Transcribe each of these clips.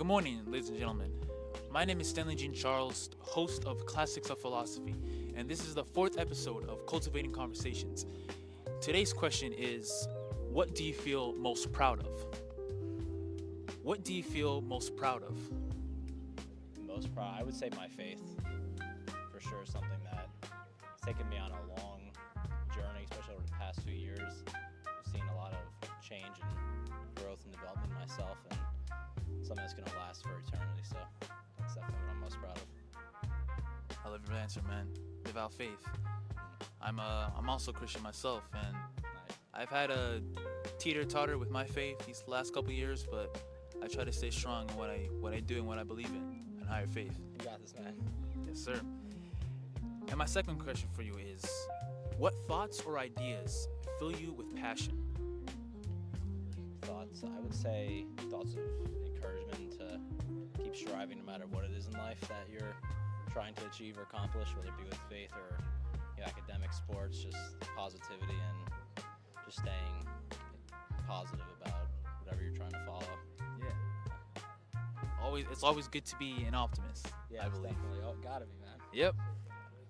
Good morning, ladies and gentlemen. My name is Stenley Jean Charles, host of Classics of Philosophy, and this is the fourth episode of Cultivating Conversations. Today's question is, what do you feel most proud of? What do you feel most proud of? Most proud, I would say my faith, for sure, something that has taken me on a long journey, especially over the past 2 years. I've seen a lot of change and growth and development in myself, and something that's going to last for eternity, so that's definitely what I'm most proud of. I love your answer, man. Devout faith. I'm also Christian myself, and I've had a teeter-totter with my faith these last couple years, but I try to stay strong in what I do and what I believe in, and higher faith. You got this, man. Yes, sir. And my second question for you is, what thoughts or ideas fill you with passion? Thoughts, I would say thoughts of encouragement to keep striving no matter what it is in life that you're trying to achieve or accomplish, whether it be with faith or academic, sports, just positivity and just staying positive about whatever you're trying to follow. Yeah. It's always good to be an optimist, Yeah, I believe. definitely. Oh, gotta be, man. Yep.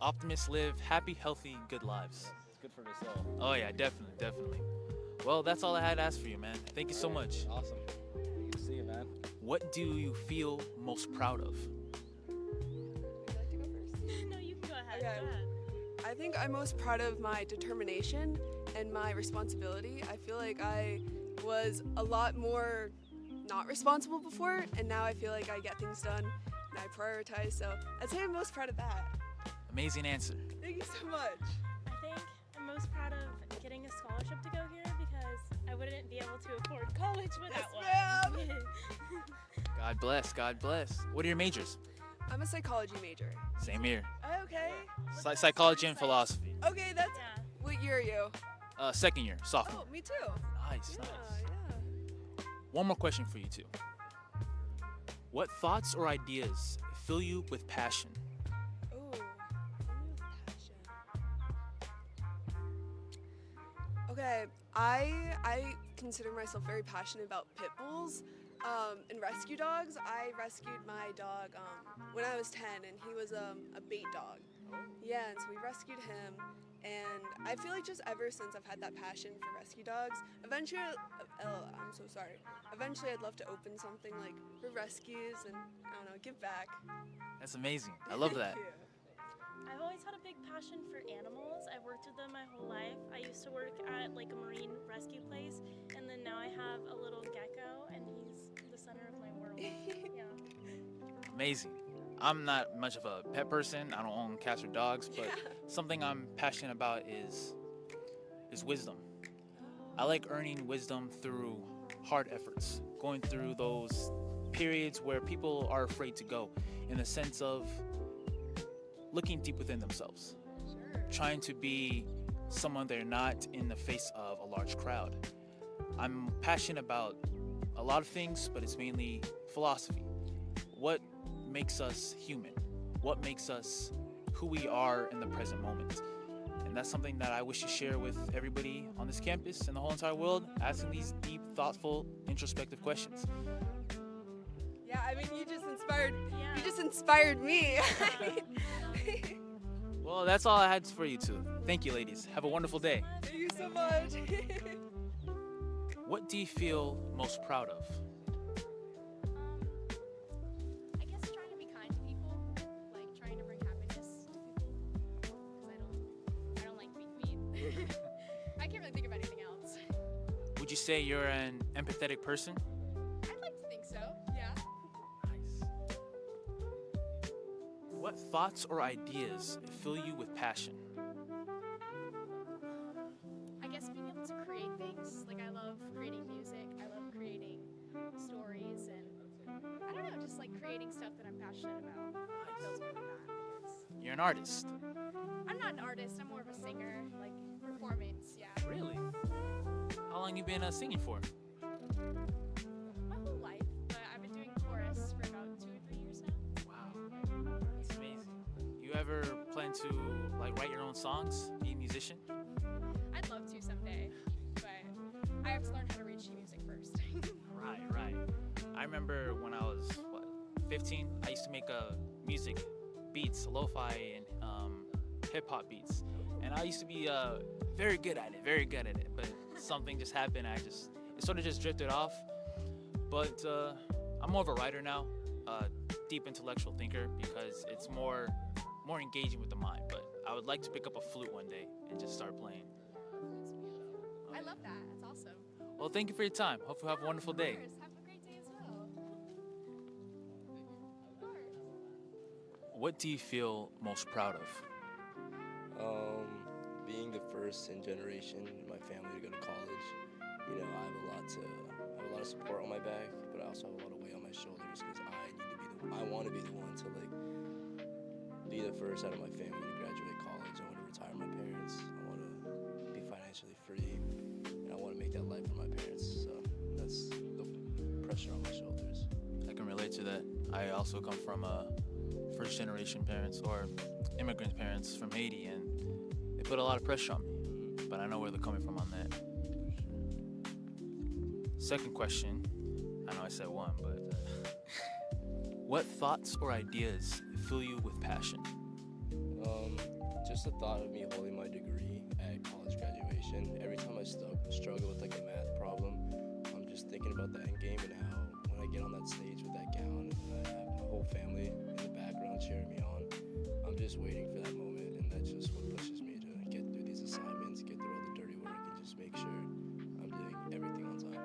Optimists live happy, healthy, good lives. Yes, it's good for the soul. Oh yeah, definitely. Well, that's all I had to ask for you, man. Thank you so much. Awesome. Good to see you, man. What do you feel most proud of? Would you like to go first? No, you can go ahead. Okay. Go ahead. I think I'm most proud of my determination and my responsibility. I feel like I was a lot more not responsible before, and now I feel like I get things done and I prioritize. So I'd say I'm most proud of that. Amazing answer. Thank you so much. I think I'm most proud of getting a scholarship to go here because I wouldn't be able to afford college without Yes, one. God bless, God bless. What are your majors? I'm a psychology major. Same here. Okay. Psychology and philosophy. Okay, that's. Yeah. What year are you? Second year, sophomore. Oh, me too. Nice, Yeah, nice. yeah. One more question for you two. What thoughts or ideas fill you with passion? Oh, fill me with passion. Okay, I consider myself very passionate about pit bulls and rescue dogs. I rescued my dog when I was 10, and he was a bait dog. Yeah, and so we rescued him, and I feel like just ever since I've had that passion for rescue dogs. Eventually, I'm so sorry. Eventually, I'd love to open something like for rescues and I don't know, give back. That's amazing. I love that. Thank you. I've always had a big passion for animals. I've worked with them my whole life. I used to work at like a marine rescue place, and then now I have a little gecko, and he's the center of my world. Yeah. Amazing. I'm not much of a pet person. I don't own cats or dogs, but something I'm passionate about is wisdom. I like earning wisdom through hard efforts, going through those periods where people are afraid to go, in the sense of looking deep within themselves, Sure. trying to be someone they're not in the face of a large crowd. I'm passionate about a lot of things, but it's mainly philosophy. What makes us human? What makes us who we are in the present moment? And that's something that I wish to share with everybody on this campus and the whole entire world, asking these deep, thoughtful, introspective questions. Yeah, I mean, you just inspired. Yeah. You just inspired me. Well, that's all I had for you two. Thank you, ladies. Have a wonderful day. Thank you so much. What do you feel most proud of? I guess trying to be kind to people, like trying to bring happiness to people, because I don't like being mean. I can't really think of anything else. Would you say you're an empathetic person? I'd like to think so, yeah. Nice. What thoughts or ideas fill you with passion? I guess being able to create things, like I love creating music, I love creating stories, and I don't know, just like creating stuff that I'm passionate about. It fills me with that, I guess. You're an artist. I'm not an artist, I'm more of a singer, like performance, yeah. Really? How long you been singing for? My whole life, but I've been doing chorus for about 2 or 3 years now. Wow, that's amazing. You ever plan to write your own songs, be a musician? I'd love to someday, but I have to learn how to read sheet music first. Right. I remember when I was 15, I used to make music, beats, lo-fi and hip-hop beats. And I used to be very good at it. But something just happened. It sort of just drifted off. But I'm more of a writer now, deep intellectual thinker, because it's more engaging with the mind. But I would like to pick up a flute one day and just start playing. I love that. That's awesome. Well, thank you for your time. Hope you have a wonderful day. Of course. Have a great day as well. Of course. What do you feel most proud of? Being the first in generation in my family to go to college. You know, I have a lot of support on my back, but I also have a lot of weight on my shoulders because I want to be the one to like be the first out of my family to graduate college. I want to retire my parents. I want to be financially free, and I want to make that life for my parents. So that's the pressure on my shoulders. I can relate to that. I also come from first generation parents or immigrant parents from Haiti, and they put a lot of pressure on me, but I know where they're coming from on that. Second question, I know I said one, but what thoughts or ideas fill you with passion? Just the thought of me holding my degree at college graduation. Every time I struggle with like a math problem, I'm just thinking about the end game and how when I get on that stage with that gown and I have my whole family in the background cheering me on, I'm just waiting for that moment, and that's just what pushes me to get through these assignments, get through all the dirty work, and just make sure I'm doing everything on time.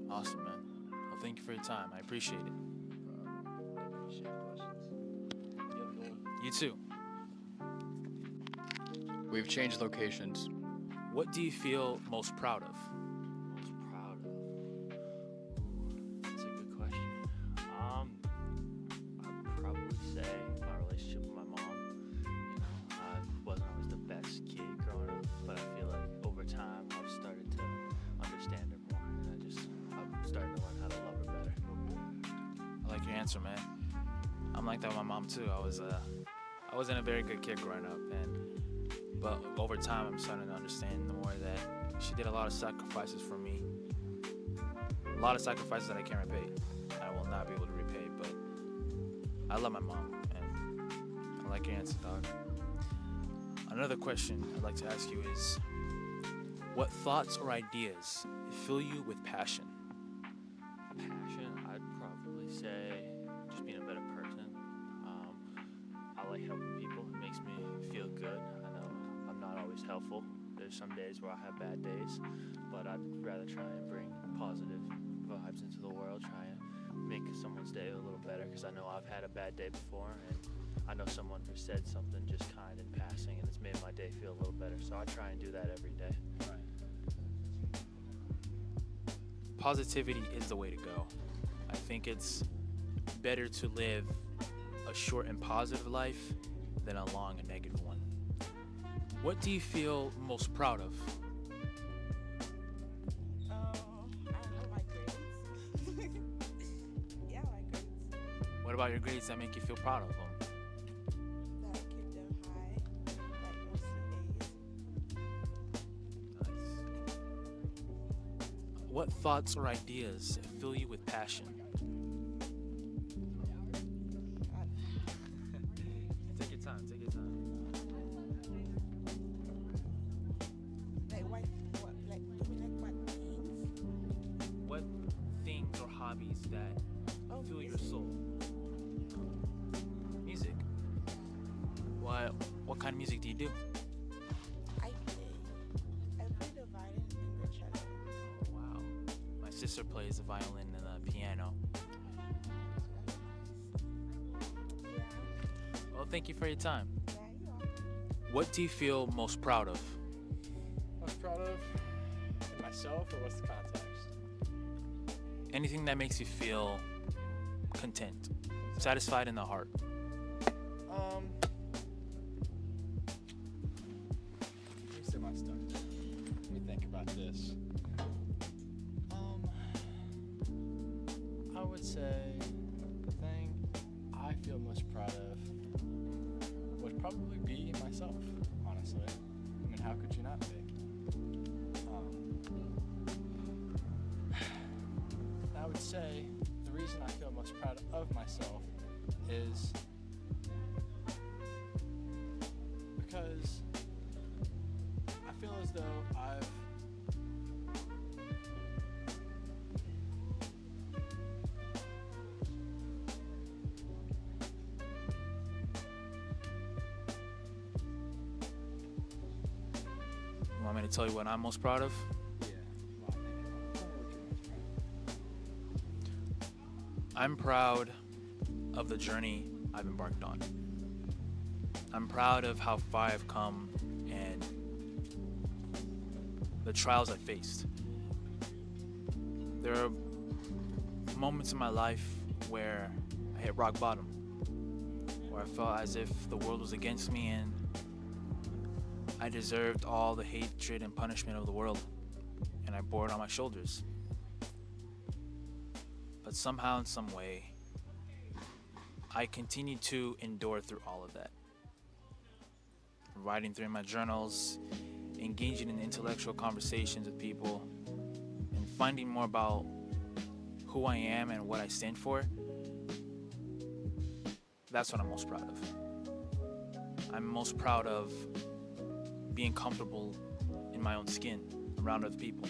Awesome, man. Well, thank you for your time. I appreciate it. Appreciate the questions. You have a good one. You too. We've changed locations. What do you feel most proud of? Most proud of? Ooh, that's a good question. I'd probably say my relationship with my mom. You know, I wasn't always the best kid growing up, but I feel like over time I've started to understand her more, and I'm starting to learn how to love her better. I like your answer, man. I'm like that with my mom too. I wasn't a very good kid growing up, but over time I'm starting to understand the more that she did a lot of sacrifices for me. A lot of sacrifices that I can't repay. I will not be able to repay, but I love my mom, and I like your answer, dog. Another question I'd like to ask you is, what thoughts or ideas fill you with passion? Passion, I'd probably say just being a better person. I like helping people. It makes me feel good. I know I'm not always helpful. There's some days where I have bad days, but I'd rather try and bring positive vibes into the world, try and make someone's day a little better, because I know I've had a bad day before, and I know someone who said something just kind in passing, and it's made my day feel a little better. So I try and do that every day. Positivity is the way to go. I think it's better to live a short and positive life than a long and negative one. What do you feel most proud of? I like grades. Yeah, I like grades. What about your grades that make you feel proud of them? That I keep them high, like mostly A's. Nice. What thoughts or ideas fill you with passion? Take your time, take your time. Like what things? What things or hobbies that Oh, fill your music. soul? Music. What kind of music do you do? I play the violin and the cello. Oh, wow. My sister plays the violin and the piano. Yeah, Well, thank you for your time. yeah, you are. What do you feel most proud of? Most proud of myself, or what's the context? Anything that makes you feel content, satisfied in the heart. Let me see my stuff. Let me think about this. I would say the thing I feel most proud of would probably be myself, honestly. I mean, how could you not be? I would say the reason reason I feel most proud of myself is because I feel as though I've You want me to tell you what I'm most proud of? I'm proud of the journey I've embarked on. I'm proud of how far I've come and the trials I faced. There are moments in my life where I hit rock bottom, where I felt as if the world was against me and I deserved all the hatred and punishment of the world, and I bore it on my shoulders. But somehow, in some way, I continued to endure through all of that. Writing through my journals, engaging in intellectual conversations with people, and finding more about who I am and what I stand for. That's what I'm most proud of. I'm most proud of being comfortable in my own skin around other people.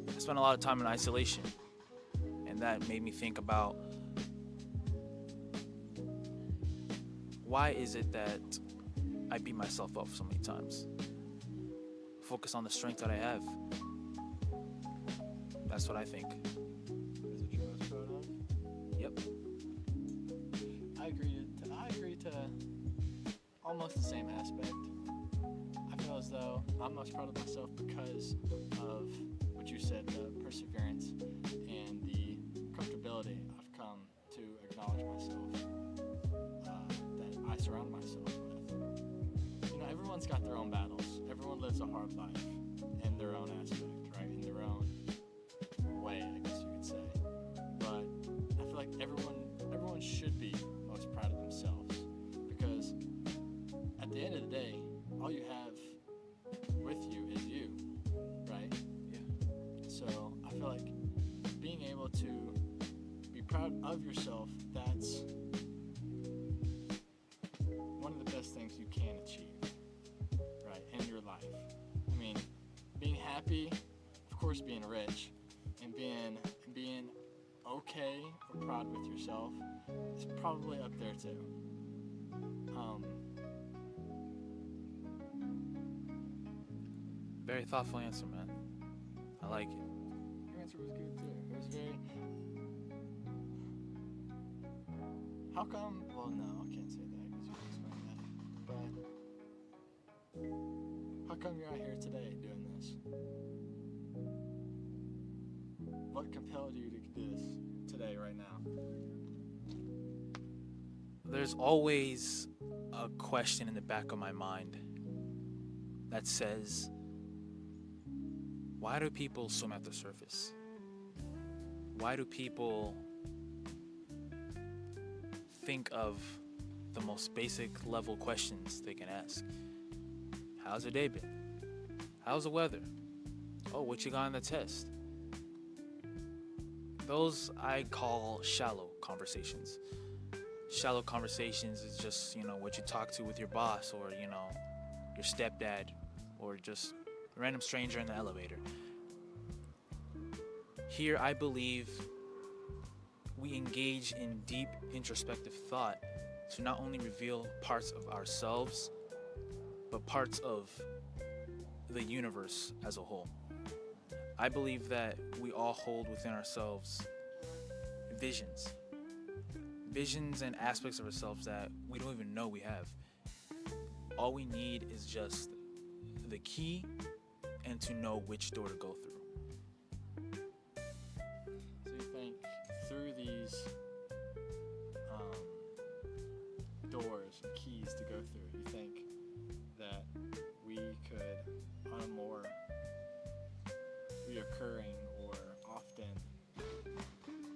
I spent a lot of time in isolation, and that made me think about why is it that I beat myself up so many times? Focus on the strength that I have. That's what I think. Is it you're most proud of? Yep. I agree to almost the same aspect. I feel as though I'm most proud of myself because of what you said, the perseverance and the comfortability I've come to acknowledge myself, that I surround myself with. You know, everyone's got their own battles. Everyone lives a hard life in their own aspect, right? In their own way, I guess you could say. But I feel like everyone should be most proud of themselves because at the end of the day, all you have with you is you, right? Yeah. So I feel like being able to be proud of yourself, that's one of the best things you can achieve, right, in your life. I mean, being happy, of course being rich, and being okay or proud with yourself is probably up there too. Very thoughtful answer, man. I like it. Your answer was good too. It was very. How come? Well, no, I can't say that because you explained that. But how come you're out here today doing this? What compelled you to do this today, right now? There's always a question in the back of my mind that says, why do people swim at the surface? Why do people think of the most basic level questions they can ask? How's your day been? How's the weather? Oh, what you got on the test? Those I call shallow conversations. Shallow conversations is just, what you talk to with your boss or, your stepdad or just a random stranger in the elevator. Here, I believe we engage in deep introspective thought to not only reveal parts of ourselves, but parts of the universe as a whole. I believe that we all hold within ourselves visions and aspects of ourselves that we don't even know we have. All we need is just the key and to know which door to go through. So you think through these doors and keys to go through, you think that we could, on a more reoccurring or often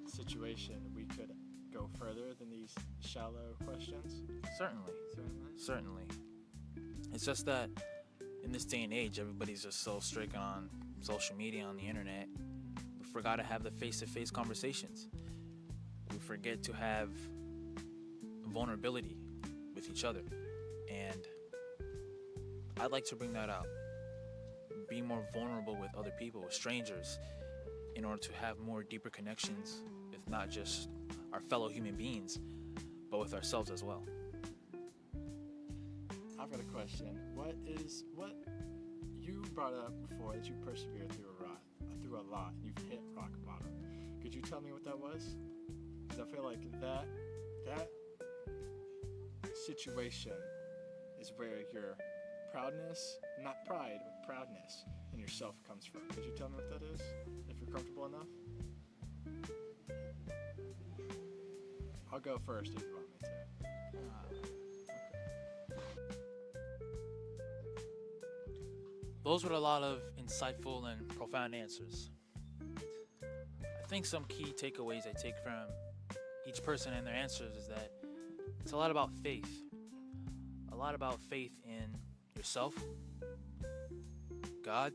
situation, we could go further than these shallow questions? Certainly. It's just that in this day and age, everybody's just so stricken on social media, on the internet. We forgot to have the face-to-face conversations. forget to have vulnerability with each other. And I'd like to bring that out. Be more vulnerable with other people, with strangers, in order to have more deeper connections, if not just our fellow human beings, but with ourselves as well. I've got a question. What you brought up before that you persevered through a lot, and you've hit rock bottom. Could you tell me what that was? Because I feel like that situation is where your proudness, not pride, but proudness in yourself comes from. Could you tell me what that is, if you're comfortable enough? I'll go first if you want me to. Those were a lot of insightful and profound answers. I think some key takeaways I take from each person and their answers is that it's a lot about faith. A lot about faith in yourself, God,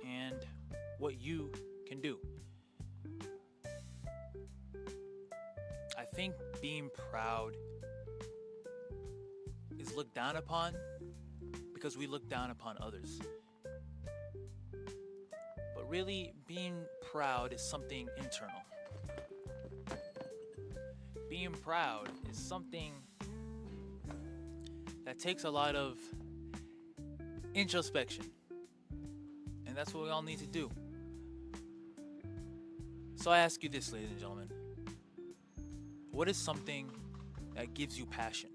and what you can do. I think being proud is looked down upon because we look down upon others. But really, being proud is something internal. Being proud is something that takes a lot of introspection. And that's what we all need to do. So I ask you this, ladies and gentlemen. What is something that gives you passion?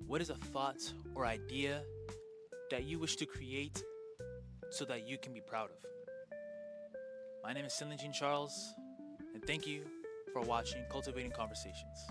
What is a thought or idea that you wish to create so that you can be proud of? My name is Stenley Charles, and thank you for watching Cultivating Conversations.